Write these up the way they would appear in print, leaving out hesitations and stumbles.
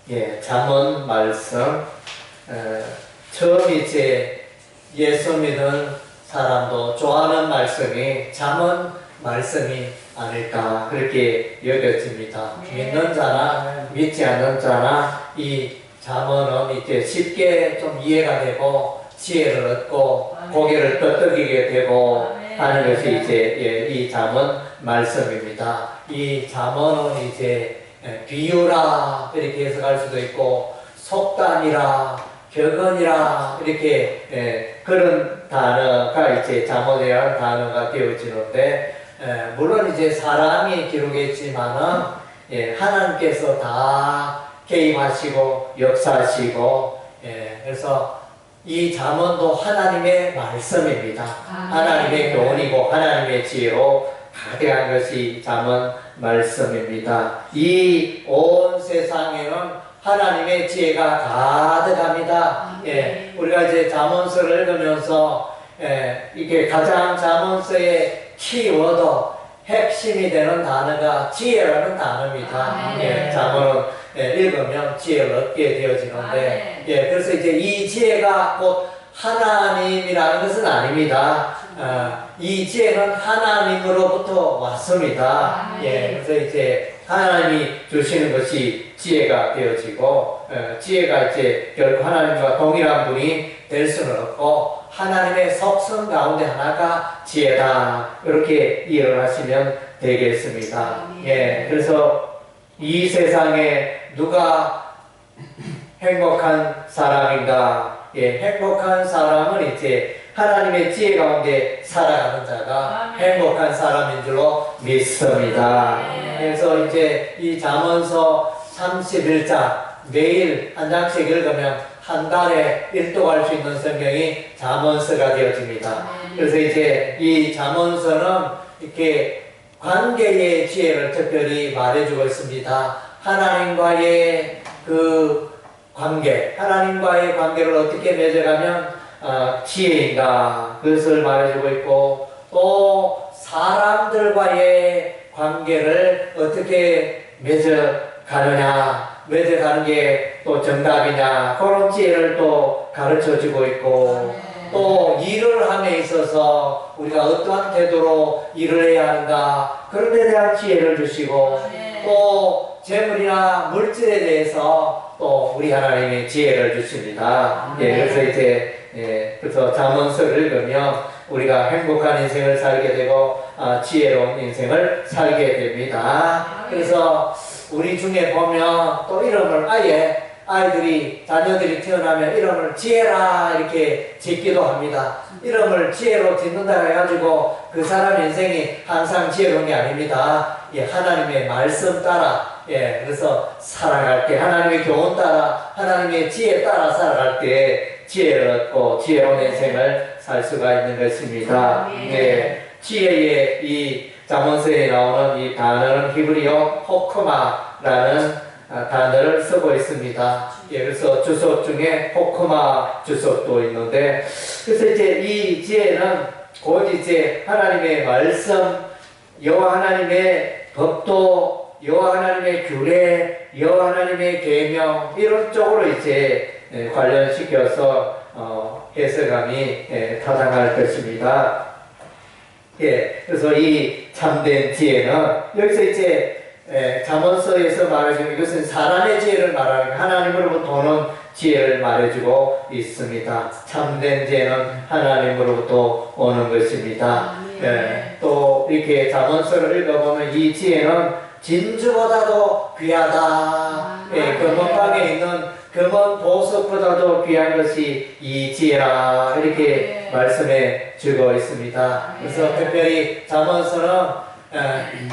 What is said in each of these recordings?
예, 잠언 말씀. 처음 이제 예수 믿은 사람도 좋아하는 말씀이 잠언 말씀이 아닐까 그렇게 여겨집니다. 믿는 자나 믿지 않는 자나 이 잠언은 이제 쉽게 좀 이해가 되고 지혜를 얻고 고개를 끄덕이게 되고 하는 것이 이제 이 잠언 말씀입니다. 이 잠언은 이제 비유라 이렇게 해석할 수도 있고 속담이라 격언이라 이렇게 그런 단어가 이제 잠언이라는 단어가 되어지는데 물론 이제 사람이 기록했지만은 하나님께서 다 개입하시고 역사하시고 그래서 이 잠언도 하나님의 말씀입니다. 하나님의 교훈이고 하나님의 지혜로 가득한 것이 잠언 말씀입니다. 이 온 세상에는 하나님의 지혜가 가득합니다. 우리가 이제 잠언서를 읽으면서 이게 가장 잠언서의 키워드 핵심이 되는 단어가 지혜라는 단어입니다. 잠언을 읽으면 지혜를 얻게 되어지는데, 그래서 이제 이 지혜가 곧 하나님이라는 것은 아닙니다. 이 지혜는 하나님으로부터 왔습니다. 그래서 이제 하나님이 주시는 것이 지혜가 되어지고, 지혜가 이제 결국 하나님과 동일한 분이 될 수는 없고, 하나님의 속성 가운데 하나가 지혜다. 이렇게 이해를 하시면 되겠습니다. 그래서 이 세상에 누가 행복한 사람인가? 행복한 사람은 이제 하나님의 지혜 가운데 살아가는 자가 행복한 사람인 줄로 믿습니다. 그래서 이제 이 잠언서 31장 매일 한 장씩 읽으면 한 달에 일독할 수 있는 성경이 잠언서가 되어집니다. 그래서 이제 이 잠언서는 이렇게 관계의 지혜를 특별히 말해주고 있습니다. 하나님과의 그 관계, 하나님과의 관계를 어떻게 맺어가면 지혜인가 그것을 말해주고 있고, 또 사람들과의 관계를 어떻게 맺어가느냐, 맺어가는 게 또 정답이냐, 그런 지혜를 또 가르쳐주고 있고, 또 일을 함에 있어서 우리가 어떠한 태도로 일을 해야 하는가, 그런 데 대한 지혜를 주시고, 또 재물이나 물질에 대해서 또 우리 하나님의 지혜를 주십니다. 그래서 이제 그래서 잠언서를 읽으면 우리가 행복한 인생을 살게 되고 지혜로운 인생을 살게 됩니다. 그래서 우리 중에 보면 또 이름을 아예 자녀들이 태어나면 이름을 지혜라 이렇게 짓기도 합니다. 이름을 지혜로 짓는다 해가지고 그 사람 인생이 항상 지혜로운 게 아닙니다. 하나님의 말씀 따라, 그래서 살아갈 때 하나님의 교훈 따라, 하나님의 지혜 따라 살아갈 때 지혜를 얻고 지혜로운 인생을 살 수가 있는 것입니다. 지혜의 이 잠언서에 나오는 이 단어는 히브리어 호크마라는 단어를 쓰고 있습니다. 그래서 주석 중에 호크마 주석도 있는데, 그래서 이제 이 지혜는 곧 이제 하나님의 말씀, 여호와 하나님의 법도, 여호와 하나님의 규례, 여호와 하나님의 계명 이런 쪽으로 이제 관련시켜서 해석함이 타당할 것입니다. 그래서 이 참된 지혜는 여기서 이제 잠언서에서 말해주는 이것은 사람의 지혜를 말하는 하나님으로부터 오는 지혜를 말해주고 있습니다. 참된 지혜는 하나님으로부터 오는 것입니다. 또 이렇게 잠언서를 읽어보면 이 지혜는 진주보다도 귀하다. 금은방에 있는 금은 보석보다도 귀한 것이 이 지혜라 이렇게 말씀해 주고 있습니다. 그래서 특별히 잠언서는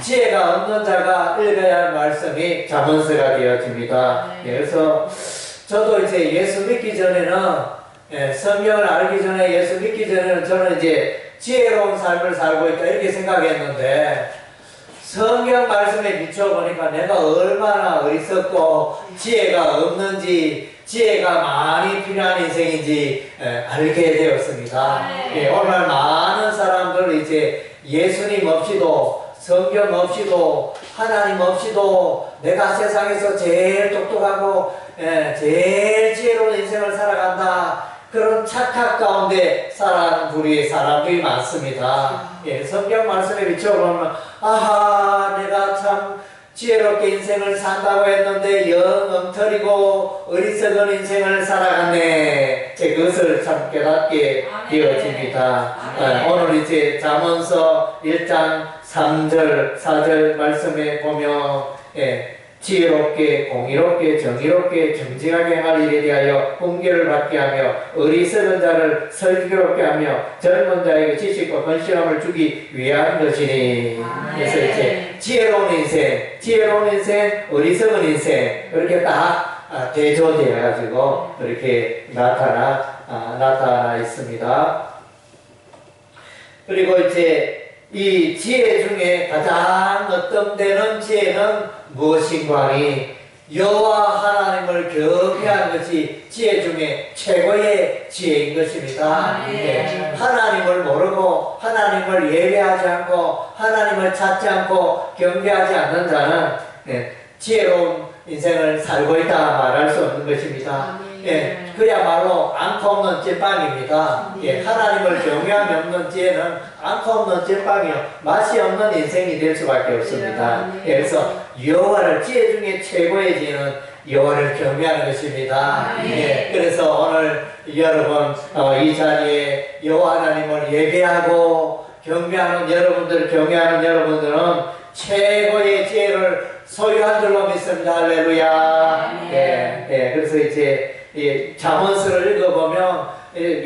지혜가 없는 자가 읽어야 할 말씀이 잠언서가 되어집니다. 그래서 저도 이제 예수 믿기 전에는 성경을 알기 전에 예수 믿기 전에는 저는 이제 지혜로운 삶을 살고 있다 이렇게 생각했는데, 성경 말씀에 비춰보니까 내가 얼마나 어리석고 지혜가 없는지, 지혜가 많이 필요한 인생인지 알게 되었습니다. 오늘 많은 사람들 이제 예수님 없이도 성경 없이도 하나님 없이도 내가 세상에서 제일 똑똑하고 제일 지혜로운 인생을 살아간다. 그런 착각 가운데 살아가는 부류의 사람들이 많습니다. 성경 말씀에 비춰보면 아하 내가 참 지혜롭게 인생을 산다고 했는데 영 엉터리고 어리석은 인생을 살아갔네. 그것을 참 깨닫게 되어집니다. 오늘 이제 잠언서 1장 3절 4절 말씀에 보면 지혜롭게 공의롭게 정의롭게 정직하게 할 일에 대하여 훈계를 받게 하며 어리석은 자를 슬기롭게 하며 젊은 자에게 지식과 건실함을 주기 위한 것이니. 그래서 이제 지혜로운 인생, 어리석은 인생 이렇게 딱 대조되어 가지고 이렇게 나타나 있습니다. 그리고 이제 이 지혜 중에 가장 어떤 지혜는 무엇인가 하니 여호와 하나님을 경외하는 것이 지혜 중에 최고의 지혜인 것입니다. 하나님을 모르고 하나님을 예배하지 않고 하나님을 찾지 않고 경배하지 않는 자는 지혜로운 인생을 살고 있다 말할 수 없는 것입니다. 그야말로 앙코 없는 찐빵입니다. 하나님을 경외함이 없는 지혜는 앙코 없는 찐빵이요 맛이 없는 인생이 될 수밖에 없습니다. 그래서 여호와를 지혜 중에 최고의 지혜는 여호와를 경외하는 것입니다. 그래서 오늘 여러분 이 자리에 여호와 하나님을 예배하고 경외하는 여러분들은 최고의 지혜를 소유한 줄로 믿습니다. 할렐루야. 그래서 이제 잠언서를 읽어보면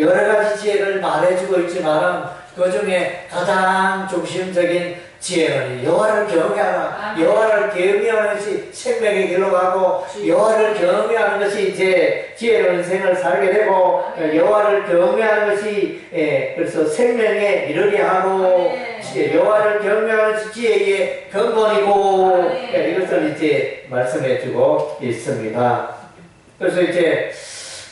여러 가지 지혜를 말해주고 있지만은 그 중에 가장 중심적인 지혜는 여호와를 경외하라. 여호와를 경외하는 것이 생명의 길로 가고 여호와를 경외하는 것이 이제 지혜로운 인생을 살게 되고 여호와를 경외하는 것이 그래서 생명에 이르게 하고 여호와를 경외하는 것이 지혜의 근본이고 이것을 이제 말씀해주고 있습니다. 그래서 이제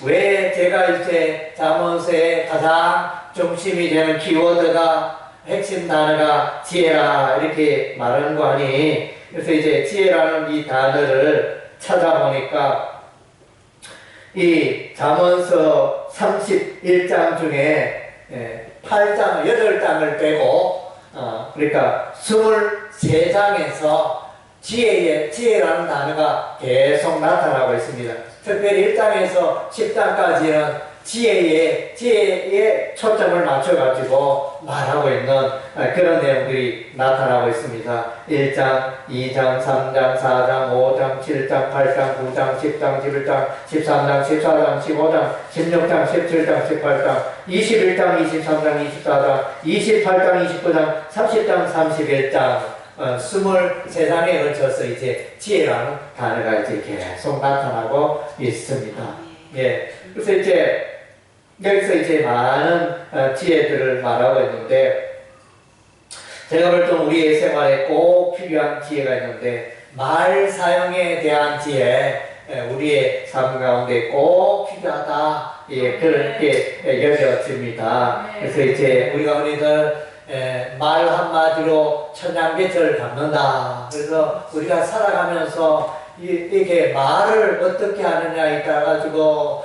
왜 제가 이제 잠언서의 가장 중심이 되는 키워드가 핵심 단어가 지혜라 이렇게 말하는 거 아니. 그래서 이제 지혜라는 이 단어를 찾아보니까 이 잠언서 31장 중에 8장, 8장을 빼고 그러니까 23장에서 지혜라는 단어가 계속 나타나고 있습니다. 특별히 1장에서 10장까지는 지혜에 초점을 맞춰가지고 말하고 있는 그런 내용들이 나타나고 있습니다. 1장, 2장, 3장, 4장, 5장, 7장, 8장, 9장, 10장, 11장, 13장, 14장, 15장, 16장, 17장, 18장, 21장, 23장, 24장, 28장, 29장, 30장, 31장 23장에 걸쳐서 이제 지혜라는 단어가 이제 계속 나타나고 있습니다. 그래서 이제 여기서 이제 많은 지혜들을 말하고 있는데 제가 볼 때 우리의 생활에 꼭 필요한 지혜가 있는데 말 사용에 대한 지혜 우리의 삶 가운데 꼭 필요하다 그렇게 여겨집니다. 그래서 이제 우리가 흔히들 말 한마디로 천냥개처를 갚는다. 그래서 우리가 살아가면서 이게 말을 어떻게 하느냐에 따라가지고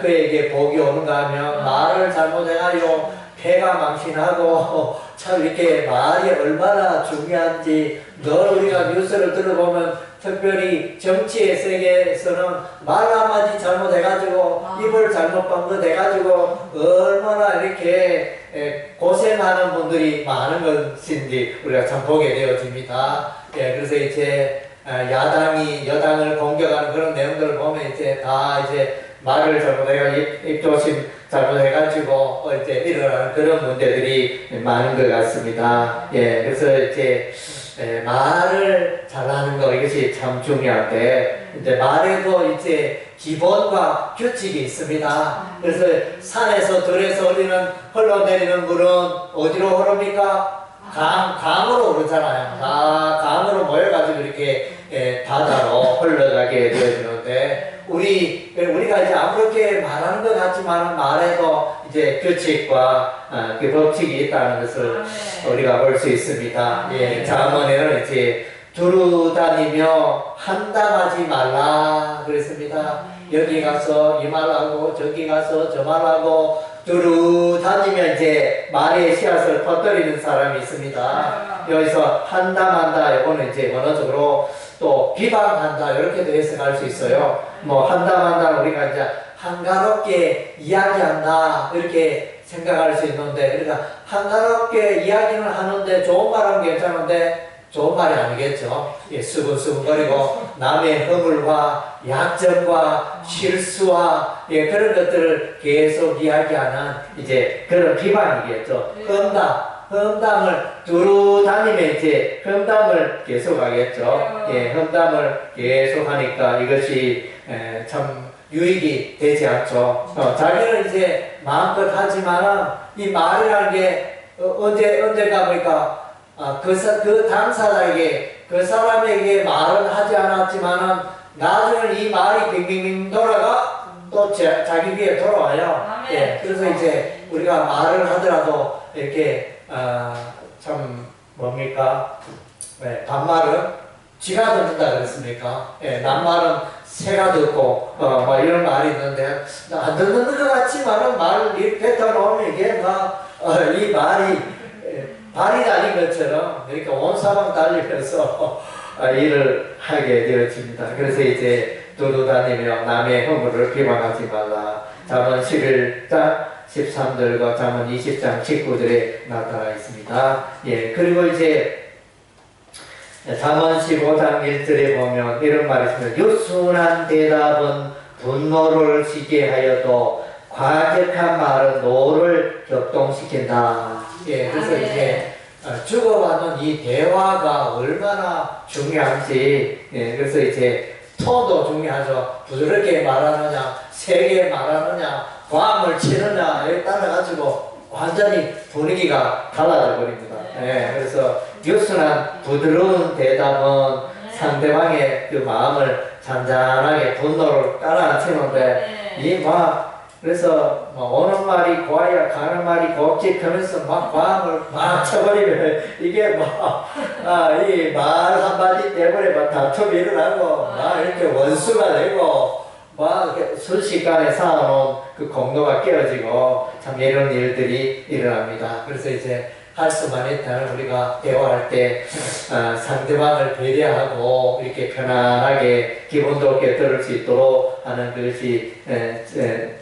그에게 복이 오는가 하면 말을 잘못해가지고 폐가 망신하고 참 이렇게 말이 얼마나 중요한지 늘 우리가 뉴스를 들어보면 특별히 정치의 세계에서는 말 한마디 잘못해가지고 입을 잘못 방긋해가지고 얼마나 이렇게 고생하는 분들이 많은 것인지 우리가 참 보게 되어집니다. 그래서 이제 야당이 여당을 공격하는 그런 내용들을 보면 이제 다 이제 말을 잘못해가지고 입조심 잘못해가지고 이제 일어나는 그런 문제들이 많은 것 같습니다. 그래서 이제 말을 잘하는 거 이것이 참 중요한데 이제 말에도 이제 기본과 규칙이 있습니다. 그래서 산에서 들에서 흘러내리는 물은 어디로 흐릅니까? 강으로 흐르잖아요. 다 강으로 모여가지고 이렇게 바다로 흘러가게 되어지는데 우리가 이제 아무렇게 말하는 것 같지만 말에도 이제 규칙과 그 법칙이 있다는 것을 우리가 볼 수 있습니다. 잠언에는 이제 두루 다니며 한담하지 말라 그랬습니다. 여기 가서 이 말하고 저기 가서 저 말하고 두루 다니면 이제 말의 씨앗을 퍼뜨리는 사람이 있습니다. 여기서 한담한다 이거는 이제 언어적으로 또 비방한다 이렇게도 해석할 수 있어요. 뭐 한담한다 우리가 이제 한가롭게 이야기한다 이렇게 생각할 수 있는데, 그러니까 한가롭게 이야기는 하는데 좋은 말은 괜찮은데 좋은 말이 아니겠죠. 수근수근거리고 남의 허물과 약점과 실수와 그런 것들을 계속 이야기하는 이제 그런 비방이겠죠. 험담을 두루 다니면 이제 험담을 계속하겠죠. 험담을 계속하니까 이것이 참 유익이 되지 않죠. 자기는 이제 마음껏 하지만은 이 말이라는 게 언제가 보니까 그 당사자에게 그 사람에게 말은 하지 않았지만은 나중에 이 말이 빙빙빙 돌아가 또 자기 귀에 돌아와요. 그래서 이제 우리가 말을 하더라도 이렇게 참 뭡니까? 반말은 쥐가 듣는다 그랬습니까? 낱말은 새가 듣고 뭐 이런 말이 있는데 안 듣는 것 같지만은 말을 뱉어놓으면 이게 막 이 말이 발이 달린 것처럼 이렇게 온 사방 달리면서 일을 하게 되어집니다. 그래서 이제 두루 다니며 남의 허물을 비방하지 말라. 잠언 11장 13절과 잠언 20장 19절에 나타나 있습니다. 그리고 이제 잠언 15장 1절에 보면 이런 말이 있습니다. 유순한 대답은 분노를 지게 하여도 과격한 말은 노를 격동시킨다. 그래서 이제 주고받는 이 대화가 얼마나 중요한지, 그래서 이제 톤도 중요하죠. 부드럽게 말하느냐, 세게 말하느냐, 과음을 치느냐에 따라 가지고 완전히 분위기가 달라져 버립니다. 그래서 유순한 부드러운 대답은 상대방의 그 마음을 잔잔하게 분노를 깔아앉히는데 그래서 오는 말이 고와야 가는 말이 곱직하면서 막 과음을 막 쳐버리면 이게 이 말 한마디 때문에 막 다툼이 일어나고 막 이렇게 원수가 되고 막 순식간에 쌓아놓은 그 공로가 깨어지고 참 이런 일들이 일어납니다. 그래서 이제 할 수만 있다면 우리가 대화할 때 상대방을 배려하고 이렇게 편안하게 기분 좋게 들을 수 있도록 하는 것이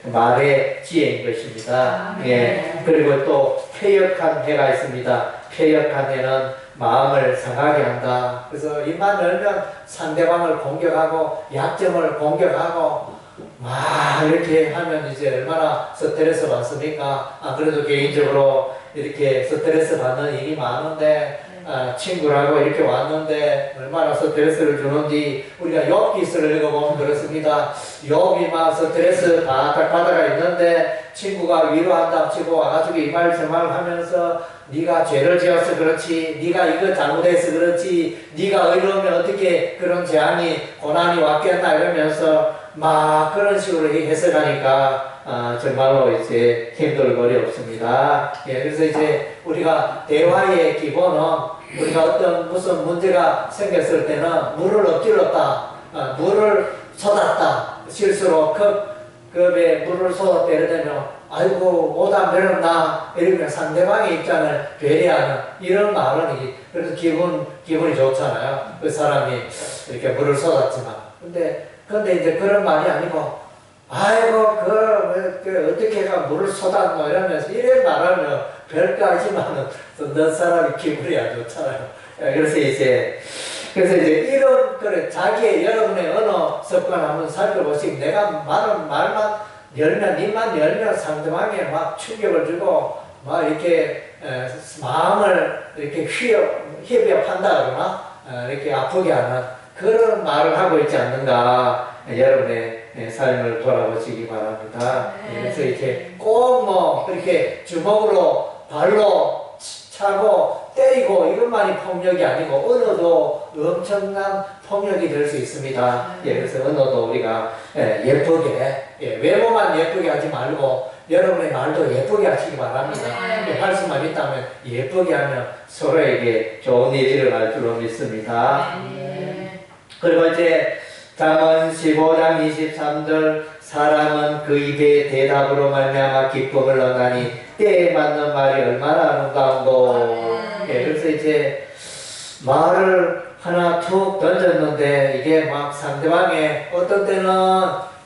말의 지혜인 것입니다. 그리고 또 폐역한 해가 있습니다. 폐역한 해는 마음을 상하게 한다. 그래서 입만 열면 상대방을 공격하고 약점을 공격하고 막 이렇게 하면 이제 얼마나 스트레스 받습니까? 그래도 개인적으로 이렇게 스트레스 받는 일이 많은데 친구라고 이렇게 왔는데 얼마나 스트레스를 주는지 우리가 욥기서를 읽어보면 그렇습니다. 욥이 막 스트레스 받아가 있는데 친구가 위로한다 치고 와가지고 이 말 저 말 하면서 네가 죄를 지어서 그렇지, 네가 이거 잘못해서 그렇지, 네가 의로우면 어떻게 그런 재앙이 고난이 왔겠나 이러면서 막 그런 식으로 해석하니까 정말로 이제 힘들거리 없습니다. 그래서 이제 우리가 대화의 기본은 우리가 어떤 무슨 문제가 생겼을 때는 물을 엎질렀다, 물을 쏟았다, 실수로 컵에 물을 쏟았다 이러면 아이고 오다 내렸나 이러면 상대방의 입장을 배려하는 이런 말은 그래서 기분이 좋잖아요. 그 사람이 이렇게 물을 쏟았지만 근데 이제 그런 말이 아니고 아이고 그 어떻게 해가 물을 쏟았노 이러면서 이래 말하면 별거 하지만은 너 사람이 기분이 안 좋잖아요. 그래서 이제 이런 자기의 여러분의 언어 습관 한번 살펴보시고 내가 말만 열면 입만 열면 상대방에 막 충격을 주고 막 이렇게 마음을 이렇게 휘협한다 그러나 이렇게 아프게 하는 그런 말을 하고 있지 않는가 여러분의 삶을 돌아보시기 바랍니다. 그래서 이렇게 꼭 이렇게 주먹으로 발로 차고 때리고 이것만이 폭력이 아니고 언어도 엄청난 폭력이 될 수 있습니다. 예, 그래서 언어도 우리가 예쁘게 외모만 예쁘게 하지 말고 여러분의 말도 예쁘게 하시기 바랍니다. 할 수만 있다면 예쁘게 하면 서로에게 좋은 일이 일어날 줄로 믿습니다. 그리고 이제 잠언 15장 23절 사람은 그 입의 대답으로 말미암아 기쁨을 얻나니 때에 맞는 말이 얼마나 아름다운고. 그래서 이제 말을 하나 툭 던졌는데 이게 막 상대방의 어떤 때는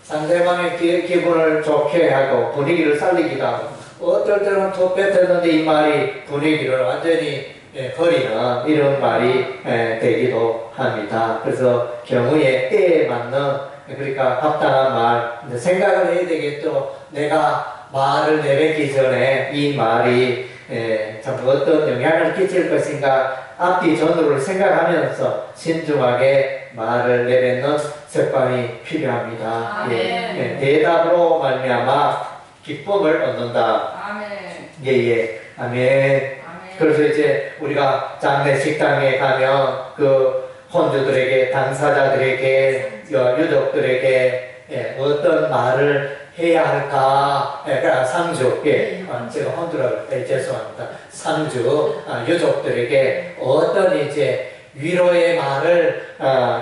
상대방의 기분을 좋게 하고 분위기를 살리기도 하고 어떨 때는 툭 뱉었는데 이 말이 분위기를 완전히 버리는 이런 말이 되기도 합니다. 그래서 경우에 때에 맞는 그러니까 합당한 말 생각을 해야 되겠죠. 내가 말을 내뱉기 전에 이 말이 참 어떤 영향을 끼칠 것인가 앞뒤 전후를 생각하면서 신중하게 말을 내뱉는 습관이 필요합니다. 대답으로 말미암아 기쁨을 얻는다. 아멘. 아멘. 그래서 이제 우리가 장례식당에 가면 그 혼주들에게 당사자들에게 유족들에게 어떤 말을 해야 할까? 그러니까 상주, 제가 혼주라고 죄송합니다. 상주 유족들에게 어떤 이제 위로의 말을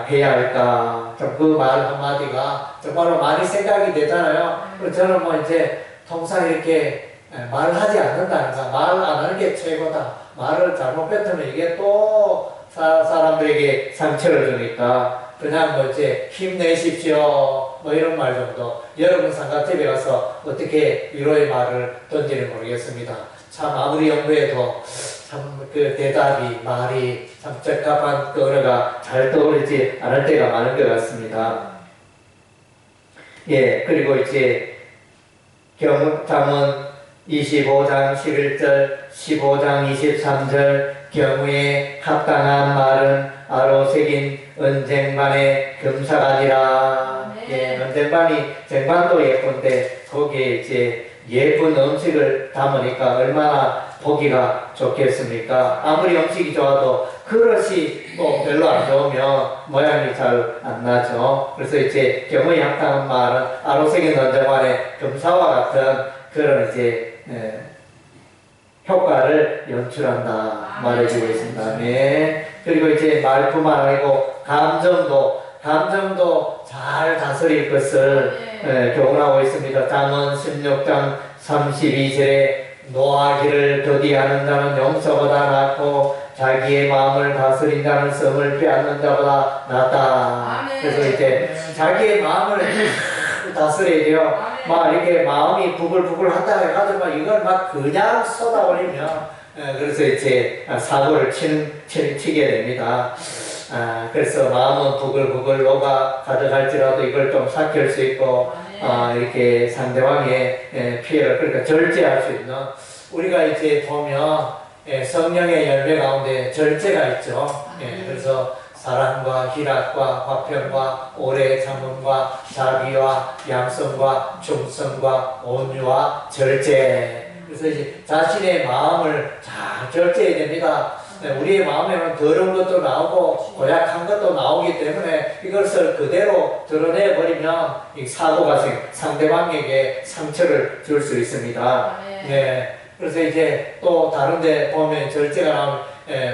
해야 할까? 그 말 한마디가 정말로 많이 생각이 되잖아요. 저는 뭐 이제 통상 이렇게 말을 하지 않는다는가, 말을 안 하는 게 최고다. 말을 잘못 뱉으면 이게 또 사람들에게 상처를 주니까 그냥 뭐 이제 힘내십시오 뭐 이런 말 정도. 여러분 상가집에 가서 어떻게 위로의 말을 던지는 모르겠습니다. 참 아무리 연구해도 참 그 대답이 말이 참 적합한 그 언어가 잘 떠오르지 않을 때가 많은 것 같습니다. 그리고 이제 잠언 25장 11절 15장 23절 경우에 합당한 말은 아로새긴 은쟁반의 금사가니라. 은쟁반이 쟁반도 예쁜데 거기에 이제 예쁜 음식을 담으니까 얼마나 보기가 좋겠습니까? 아무리 음식이 좋아도 그릇이 또 별로 안 좋으면 모양이 잘 안 나죠. 그래서 이제 경우에 합당한 말은 아로새긴 은쟁반의 금사와 같은 그런 이제 효과를 연출한다 말해주고 있습니다. 그리고 이제 말뿐만 아니고 감정도 잘 다스릴 것을 교훈하고 있습니다. 잠언 16장 32절에 노하기를 더디하는 자는 용서보다 낫고 자기의 마음을 다스린 자는 성을 빼앗는 자보다 낫다. 그래서 이제 자기의 마음을 다스려야 돼요. 막 이렇게 마음이 부글부글 한다 해가지고 이걸 막 그냥 쏟아버리면 그래서 이제 사고를 치게 됩니다. 그래서 마음은 부글부글 녹아 가득할지라도 이걸 좀 삭힐 수 있고 이렇게 상대방의 피해를 그러니까 절제할 수 있는 우리가 이제 보면 성령의 열매 가운데 절제가 있죠. 그래서 사랑과 희락과 화평과 오래 참음과 자비와 양성과 충성과 온유와 절제. 그래서 이제 자신의 마음을 잘 절제해야 됩니다. 우리의 마음에는 더러운 것도 나오고 고약한 것도 나오기 때문에 이것을 그대로 드러내버리면 이 사고가 상대방에게 상처를 줄 수 있습니다. 그래서 이제 또 다른 데 보면 절제가 나오면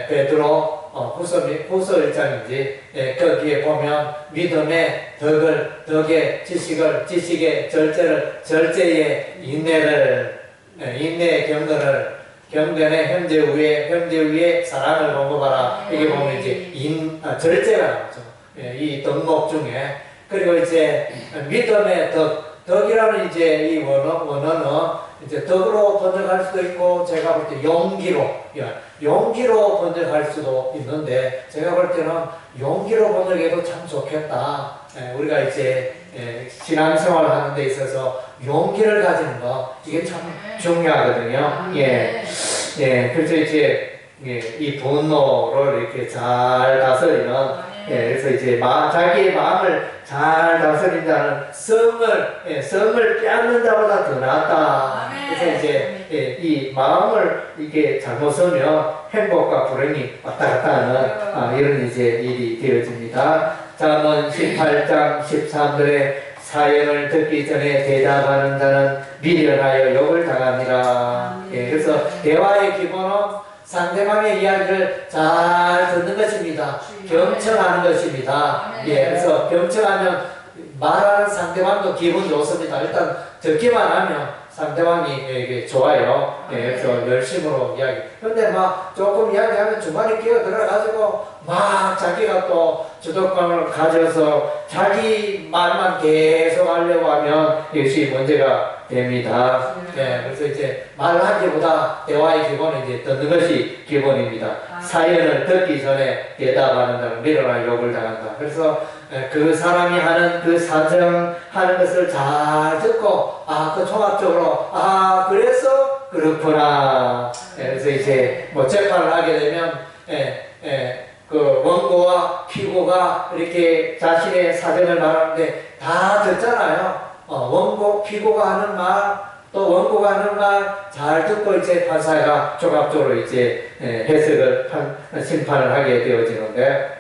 베드로 후서 1장인지 거기에 보면 믿음의 덕의 지식의 절제를 절제의 인내를 인내의 경건의 현재 위에 사랑을 공급하라. 이게 보면 이제 절제가 나오죠. 이 덕목 중에. 그리고 이제 믿음의 덕이라는 이제 이 원어는 이제 덕으로 번역할 수도 있고 제가 볼 때 용기로 번역할 수도 있는데 제가 볼 때는 용기로 번역해도 참 좋겠다. 우리가 이제 신앙생활을 하는 데 있어서 용기를 가지는 거 이게 참 중요하거든요. 그래서 이제 이 분노를 이렇게 잘 다스리는 예, 그래서 이제 자기의 마음을 잘 다스린다는 성을 빼앗는 자보다 더 낫다. 그래서 이제 이 마음을 이게 잘못 쓰면 행복과 불행이 왔다 갔다 하는 이런 이제 일이 되어집니다. 잠언 18장 13절에 사연을 듣기 전에 대답하는 자는 미련하여 욕을 당합니다. 예, 그래서 대화의 기본은 상대방의 이야기를 잘 듣는 것입니다. 경청하는 것입니다. 예, 그래서 경청하면 말하는 상대방도 기분 좋습니다. 일단 듣기만 하면 상대방이 좋아요. 예, 그래서 열심으로 이야기. 근데 막 조금 이야기하면 중간에 끼어 들어가지고 막 자기가 또 주도권을 가져서 자기 말만 계속 하려고 하면 이것이 문제가 됩니다. 예, 그래서 이제 말하기보다 대화의 기본은 이제 듣는 것이 기본입니다. 사연을 듣기 전에 대답하는 자는 미련한 욕을 당한다. 그래서 그 사람이 하는 그 사정하는 것을 잘 듣고 그 종합적으로 그래서 그렇구나. 그래서 이제 뭐 재판을 하게 되면 그 원고와 피고가 이렇게 자신의 사정을 말하는데 다 듣잖아요. 원고, 피고가 하는 말, 또 원고가 하는 말 잘 듣고 이제 판사가 종합적으로 이제 해석을 심판을 하게 되어지는데,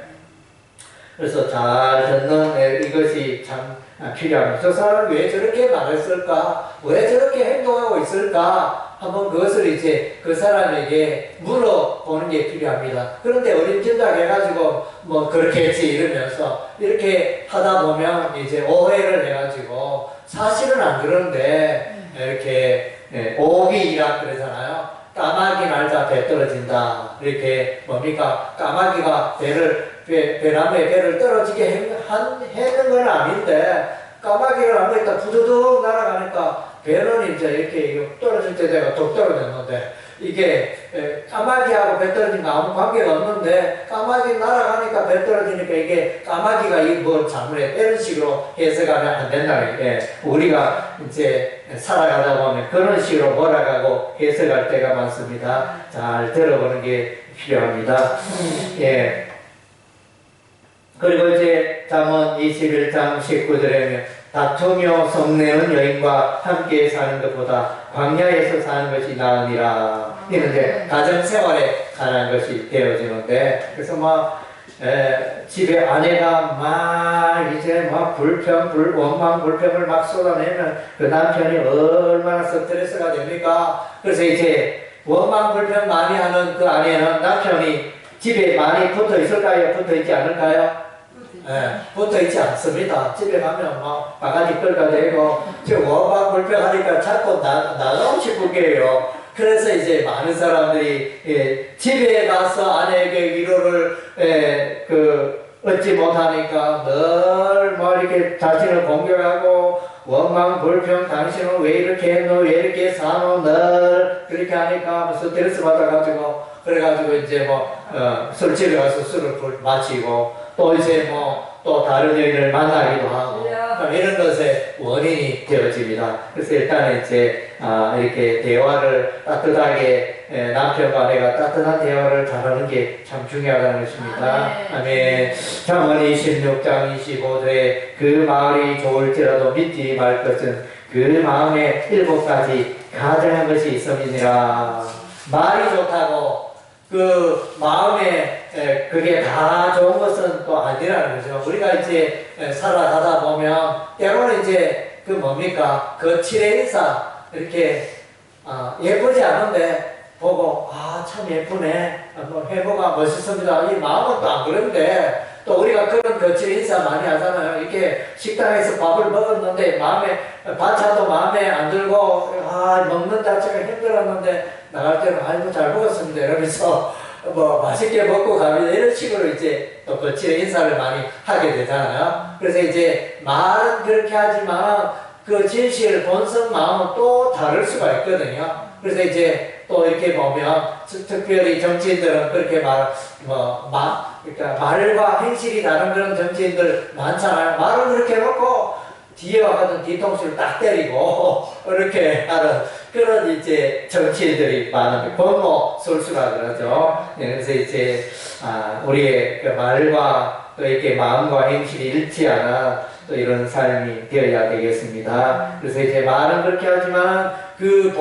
그래서 잘 듣는 이것이 참 필요합니다. 저 사람은 왜 저렇게 말했을까? 왜 저렇게 행동하고 있을까? 한번 그것을 이제 그 사람에게 물어보는 게 필요합니다. 그런데 어림짐작 해가지고 뭐 그렇게 했지 이러면서 이렇게 하다 보면 이제 오해를 해가지고 사실은 안 그러는데 이렇게 오비라 그러잖아요. 까마귀 날자 배 떨어진다. 이렇게 뭡니까? 까마귀가 배나무에 배를 떨어지게 해는 건 아닌데 까마귀를 한 거니까 부두둑 날아가니까 배는 이제 이렇게 떨어질 때 내가 뚝 떨어졌는데 이게 까마귀하고 배 떨어진 거 아무 관계가 없는데 까마귀 날아가니까 배 떨어지니까 이게 까마귀가 뭐 잘못해 이런 식으로 해석하면 안 된다는 게 우리가 이제 살아가다 보면 그런 식으로 몰아가고 해석할 때가 많습니다. 잘 들어보는 게 필요합니다. 예. 그리고 이제 잠언 21장 19절에 다투며 성내는 여인과 함께 사는 것보다 광야에서 사는 것이 나으니라. 이런데 가정생활에 관한 것이 되어지는데, 그래서 집에 아내가 이제 원망, 불평을 막 쏟아내면 그 남편이 얼마나 스트레스가 됩니까? 그래서 이제 원망, 불평 많이 하는 그 아내는 남편이 집에 많이 붙어 있을까요? 붙어 있지 않을까요? 붙어 있지 않습니다. 집에 가면 바가지 끌가 되고, 원망 불평하니까 자꾸 나가고 싶은 게요. 그래서 이제 많은 사람들이 집에 가서 아내에게 위로를 얻지 못하니까 늘 이렇게 자신을 공격하고 원망 불평 당신은 왜 이렇게 했노 왜 이렇게 사노 늘 그렇게 하니까 스트레스 받아가지고 그래가지고 이제 술집에 가서 술을 마시고 또 이제 또 다른 여인을 만나기도 하고 이런 것의 원인이 되어집니다. 그래서 일단 이제 이렇게 대화를 따뜻하게 남편과 아내가 따뜻한 대화를 잘하는 게 참 중요하다는 것입니다. 아멘. 잠언 26장 25절에 그 말이 좋을지라도 믿지 말 것은 그 마음에 7가지 가증한 것이 있음이니라. 말이 좋다고 그 마음에 그게 다 좋은 것은 또 아니라는 거죠. 우리가 이제 살아가다 보면 때로는 이제 그 거칠의 인사 이렇게 예쁘지 않은데 보고 참 예쁘네, 회모가 멋있습니다. 이 마음은 또 안 그런데 또 우리가 그런 거칠 인사 많이 하잖아요. 이렇게 식당에서 밥을 먹었는데 반찬도 마음에 안 들고 먹는 자체가 힘들었는데 나갈 때는 아이고 잘 먹었습니다 이러면서 맛있게 먹고 가면 이런 식으로 이제 또 거칠의 인사를 많이 하게 되잖아요. 그래서 이제 말은 그렇게 하지만 그 진실 본성 마음은 또 다를 수가 있거든요. 그래서 이제 또 이렇게 보면 특별히 정치인들은 그렇게 그러니까 말과 행실이 다른 그런 정치인들 많잖아요. 말은 그렇게 해놓고 뒤에 와가지고 뒤통수를 딱 때리고 이렇게 하는 그런 이제 정치인들이 많은 권모술수라 그러죠. 그래서 이제 우리의 그 말과 또 이렇게 마음과 행실이 일치하는 또 이런 삶이 되어야 되겠습니다. 그래서 이제 말은 그렇게 하지만 그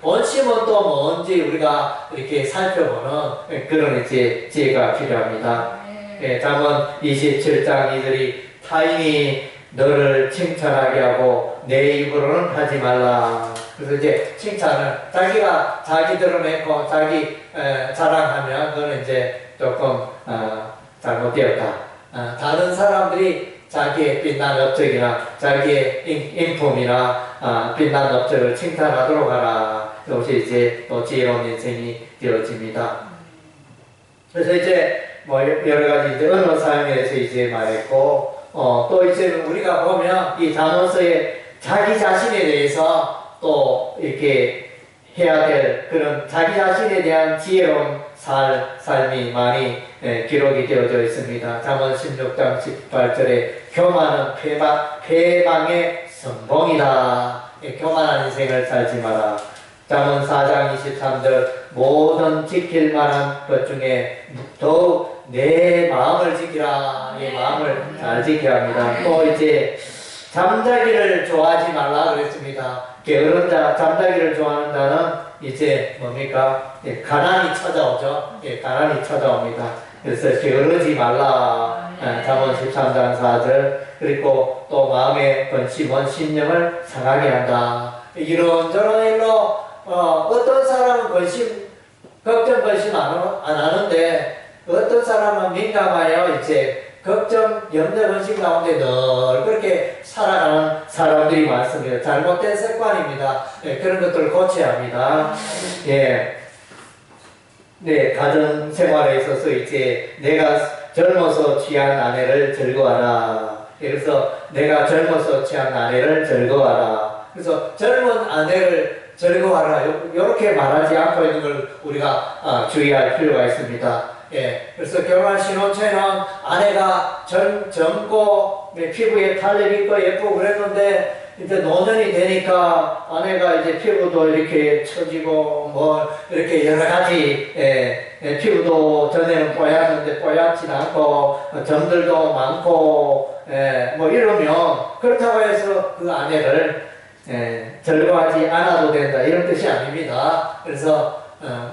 본심은 또 뭔지 우리가 이렇게 살펴보는 그런 이제 지혜가 필요합니다. 예, 잠언 27장 이들이 타인이 너를 칭찬하게 하고 내 입으로는 하지 말라. 그래서 이제 칭찬을 자기가 자기 드러내고 자기 자랑하면 그거는 이제 조금 잘못되었다. 다른 사람들이 자기의 빛난 업적이나 자기의 인품이나 빛난 업적을 칭찬하도록 하라. 이것이 이제 또 지혜로운 인생이 되어집니다. 그래서 이제 뭐 여러 가지 이제 언어 사용에 대해서 이제 말했고, 또 이제 우리가 보면 이 잠언서에 자기 자신에 대해서 또 이렇게 해야 될 그런 자기 자신에 대한 지혜로운 삶이 많이 기록이 되어져 있습니다. 잠언 16장 18절에 교만은 패망의 선봉이다. 교만한 인생을 살지 마라. 잠언 4장 23절 모든 지킬 만한 것 중에 더욱 내 마음을 지키라. 내 마음을 잘 지켜야 합니다. 또 이제 잠자기를 좋아하지 말라 그랬습니다. 게으른 자, 잠자기를 좋아하는 자는 이제 뭡니까? 가난이 찾아오죠. 가난이 찾아옵니다. 그래서 게으르지 말라. 잠언 13장 4절. 그리고 또 마음의 번심은 심령을 상하게 한다. 이런저런 일로 어떤 사람은 걱정 번심 안 하는데 어떤 사람은 민감하여 이제 걱정, 염려, 번심 가운데 늘 그렇게 살아가는 사람들이 많습니다. 잘못된 습관입니다. 그런 것들을 고쳐야 합니다. 가정 생활에 있어서 이제 내가 젊어서 취한 아내를 즐거워하라. 그래서 내가 젊어서 취한 아내를 즐거워하라. 그래서 젊은 아내를 즐거워하라. 이렇게 말하지 않고 있는 걸 우리가 주의할 필요가 있습니다. 그래서 결혼한 신혼초에는 아내가 젊고 피부에 탄력 있고 예쁘고 그랬는데 이제 노년이 되니까 아내가 이제 피부도 이렇게 처지고 뭐 이렇게 여러 가지 피부도 전에는 뽀얗는데 뽀얗진 않고 점들도 많고 뭐 이러면 그렇다고 해서 그 아내를 즐거워하지 않아도 된다 이런 뜻이 아닙니다. 그래서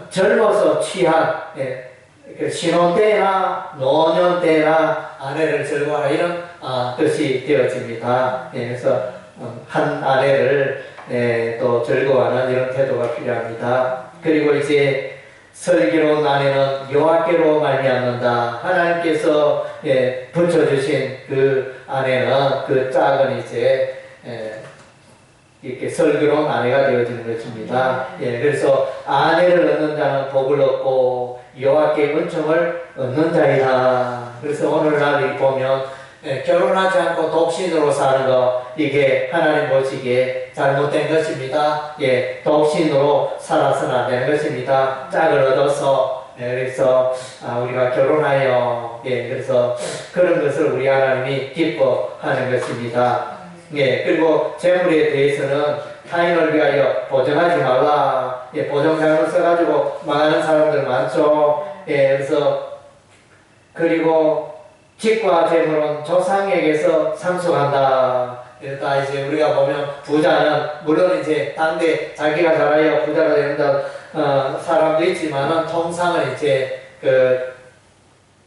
젊어서 취한 신혼 때나 노년 때나 아내를 즐거워하라 이런 뜻이 되어집니다. 그래서 한 아내를 또 즐거워하는 이런 태도가 필요합니다. 그리고 이제 슬기로운 아내는 여호와께로 말미암는다. 하나님께서 붙여주신 그 아내는 그 짝은 이제 이렇게 슬기로운 아내가 되어지는 것입니다. 그래서 아내를 얻는 자는 복을 얻고 여호와께 은총을 얻는 자이다. 그래서 오늘날 보면 결혼하지 않고 독신으로 사는 거 이게 하나님 보시기에 잘못된 것입니다. 독신으로 살아서는 안 되는 것입니다. 짝을 얻어서 그래서 우리가 결혼하여 그래서 그런 것을 우리 하나님이 기뻐하는 것입니다. 그리고 재물에 대해서는 타인을 위하여 보정하지 말라. 보정 잘못 써가지고 망하는 사람들 많죠. 그래서 그리고 집과 재물은 조상에게서 상속한다. 그러니까 이제 우리가 보면 부자는 물론 이제 당대 자기가 잘하여 부자가 된다 사람도 있지만은 통상은 이제 그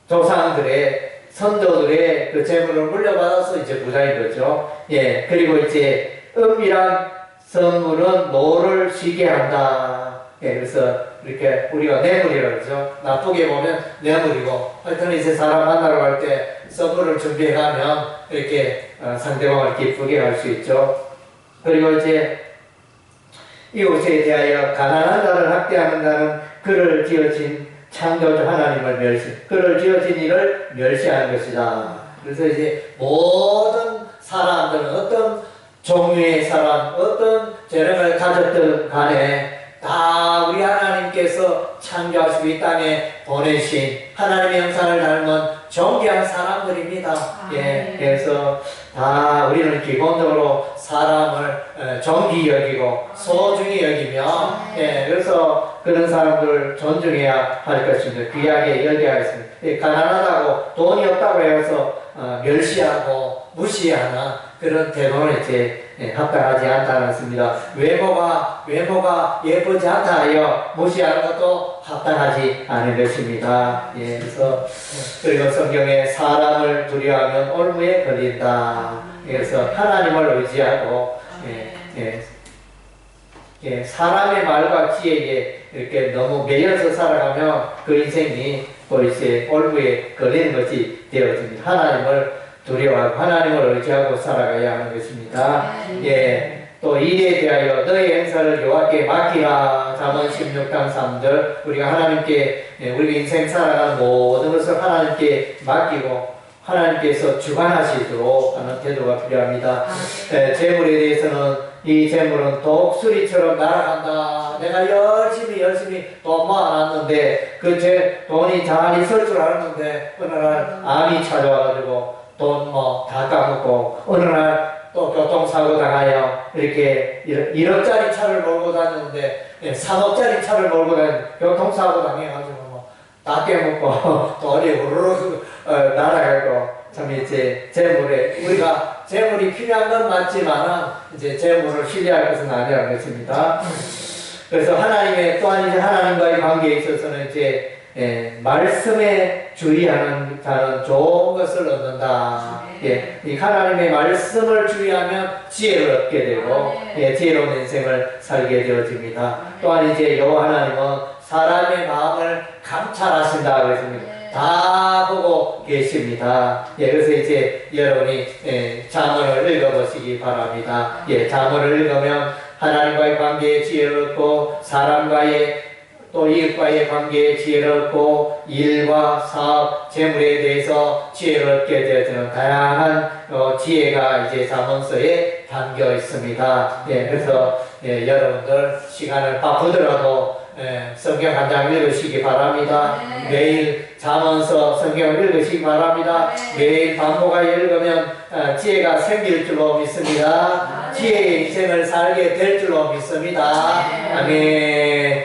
조상들의 선조들의 그 재물을 물려받아서 이제 부자인 거죠. 그리고 이제 은밀한 선물은 노를 쉬게 한다. 그래서 이렇게 우리가 뇌물이라고 그러죠. 나쁘게 보면 뇌물이고, 하여튼 이제 사람 만나러 갈 때 선물을 준비해가면 이렇게 상대방을 기쁘게 할 수 있죠. 그리고 이제 이웃에 대하여 가난한 자를 학대하는 자는 그를 지어진 창조주 하나님을 그를 지어진 이를 멸시하는 것이다. 그래서 이제 모든 사람들은 어떤 종류의 사람, 어떤 재능을 가졌든 간에 다 우리 하나님께서 창조하시고 이 땅에 보내신 하나님의 형상을 닮은 존귀한 사람들입니다. 그래서 다 우리는 기본적으로 사람을 존귀 여기고 소중히 여기며 그래서 그런 사람들 존중해야 할 것입니다. 귀하게 여겨야 했습니다. 가난하다고 돈이 없다고 해서 멸시하고 무시하는 그런 태도는 이제 합당하지 않다는 것입니다. 외모가 예쁘지 않다 하여 무시하는 것도 합당하지 않은 것입니다. 예, 그리고 성경에 사람을 두려워하면 올무에 걸린다. 그래서 하나님을 의지하고 사람의 말과 지혜에 이렇게 너무 매여서 살아가면 그 인생이 또 이제 올무에 걸리는 것이 되어집니다. 하나님을 두려워하고 하나님을 의지하고 살아가야 하는 것입니다. 또 일에 대하여 너의 행사를 여호와께 맡기라. 잠언 16장 3절. 우리가 하나님께 우리 인생 살아가는 모든 것을 하나님께 맡기고 하나님께서 주관하시도록 하는 태도가 필요합니다. 재물에 대해서는 이 재물은 독수리처럼 날아간다. 내가 열심히 돈 모아놨는데 그 돈이 잘 있을 줄 알았는데 어느 날 암이 찾아와가지고 돈 다 까먹고 어느 날 또 교통사고 당하여 이렇게 1억짜리 차를 몰고 다녔는데 3억짜리 차를 몰고 다녔는데 교통사고 당해가지고 다 깨먹고 돈이 우르르 날아가고 참 이제 우리가 재물이 필요한 건 맞지만은 이제 재물을 신뢰할 것은 아니라는 것입니다. 그래서 또한 이제 하나님과의 관계에 있어서는 이제 말씀에 주의하는 자는 좋은 것을 얻는다. 이 하나님의 말씀을 주의하면 지혜를 얻게 되고 지혜로운 인생을 살게 되어집니다. 또한 이제 여호와 하나님은 사람의 마음을 감찰하신다 그랬습니다. 다 보고 계십니다. 그래서 이제 여러분이 잠언을 읽어보시기 바랍니다. 잠언을 읽으면 하나님과의 관계에 지혜를 얻고 사람과의 또 이웃과의 관계에 지혜를 얻고 일과 사업, 재물에 대해서 지혜를 얻게 되어지는 다양한 지혜가 이제 잠언서에 담겨 있습니다. 그래서 여러분들 시간을 바쁘더라도 성경 한 장 읽으시기 바랍니다. 매일 잠언서 성경을 읽으시기 바랍니다. 매일 반복하여 읽으면 지혜가 생길 줄로 믿습니다. 지혜의 인생을 살게 될 줄로 믿습니다. 아멘.